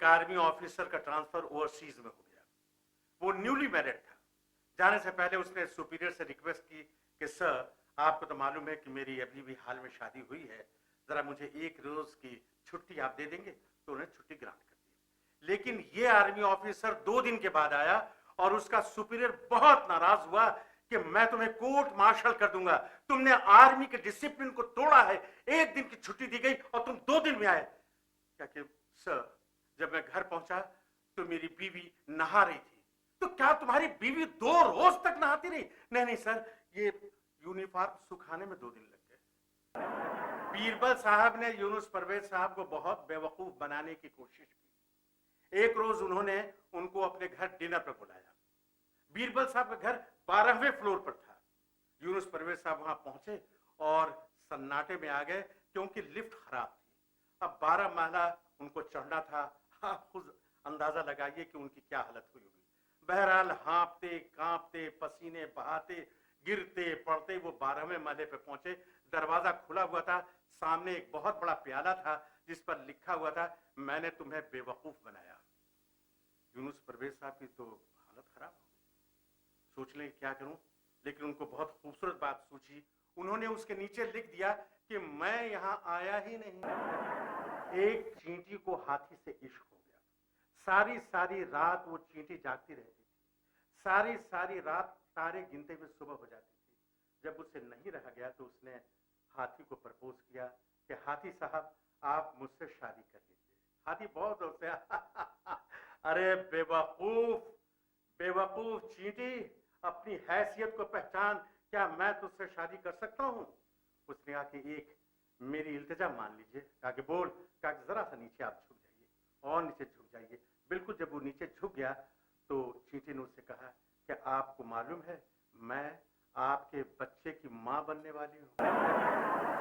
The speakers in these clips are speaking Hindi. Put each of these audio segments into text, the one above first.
एक आर्मी ऑफिसर का ट्रांसफर ओवरसीज में हो गया। वो न्यूली मैरिड था। जाने से पहले उसने सुपीरियर से रिक्वेस्ट की कि सर, आपको तो मालूम है कि मेरी अभी भी हाल में शादी हुई है, जरा मुझे एक रोज की छुट्टी आप दे देंगे? तो उन्हें छुट्टी ग्रांट कर दी। लेकिन ये आर्मी ऑफिसर 2 दिन के बाद आया और उसका सुपीरियर बहुत नाराज हुआ कि मैं तुम्हें कोर्ट मार्शल कर दूंगा, तुमने आर्मी के डिसिप्लिन को तोड़ा है, 1 दिन की छुट्टी दी गई और तुम 2 दिन में आए। क्या कि सर, जब मैं घर पहुंचा तो मेरी बीवी नहा रही थी। तो क्या तुम्हारी बीवी 2 रोज तक नहाती रही? नहीं नहीं सर, ये यूनिफॉर्म सुखाने में 2 दिन लग गए। बीरबल साहब ने यूनुस परवेज साहब को बहुत बेवकूफ बनाने की कोशिश की। एक रोज उन्होंने उनको अपने घर डिनर पर बुलाया। बीरबल साहब का घर 12वें फ्लोर पर था। यूनुस परवेज साहब वहां पहुंचे और सन्नाटे में आ गए क्योंकि लिफ्ट खराब थी। अब 12 महला उनको चढ़ना था। आप खुद अंदाजा लगाइए कि उनकी क्या हालत हुई होगी। बहरहाल हाँफते कांपते पसीने बहाते गिरते पड़ते वो 12वें महले पे पहुंचे। दरवाजा खुला हुआ था। सामने एक बहुत बड़ा प्याला था जिस पर लिखा हुआ था, मैंने तुम्हें बेवकूफ बनाया। यूनुस परवेज साहब की तो हालत खराब हो गई। सोच लें क्या करूं, लेकिन उनको बहुत खूबसूरत बात सूझी। उन्होंने उसके नीचे लिख दिया कि मैं यहां आया ही नहीं। एक चींटी को हाथी से इश्क हो गया। सारी सारी रात वो चींटी जागती रहती थी। सारी सारी रात तारे गिनते हुए सुबह हो जाती थी। जब उसे नहीं रहा गया तो उसने हाथी को प्रपोज किया कि हाथी साहब, आप मुझसे शादी कर लीजिए। हाथी बहुत जोर से अरे बेवकूफ, बेवकूफ चींटी, अपनी हैसियत को पहचान, क्या मैं तुझसे शादी कर सकता हूं? उसने कहा कि एक मेरी इल्तिजा मान लीजिए। कहा कि बोल। कहा कि जरा सा नीचे आप झुक जाइए और नीचे झुक जाइए। बिल्कुल जब वो नीचे झुक गया तो चींटी ने उससे कहा कि आपको मालूम है मैं आपके बच्चे की मां बनने वाली हूं।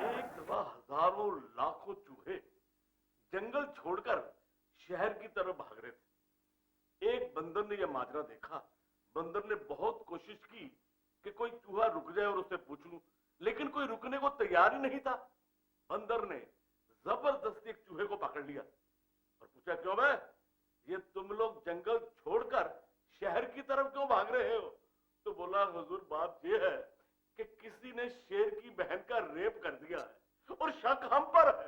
एक दफा हजारों लाखों चूहे जंगल छोड़कर शहर की तरफ भाग रहे थे। एक बंदर ने यह माजरा देखा। बंदर ने बहुत कोशिश की कि कोई चूहा रुक जाए और उससे पूछ लूं, लेकिन कोई रुकने को तैयार ही नहीं था। बंदर ने जबरदस्ती एक चूहे को पकड़ लिया और पूछा, क्यों बे, ये तुम लोग जंगल छोड़कर शहर की तरफ क्यों भाग रहे हो? तो बोला, हुजूर बात यह है कि किसी ने शेर की बहन का रेप कर दिया है और शक हम पर है।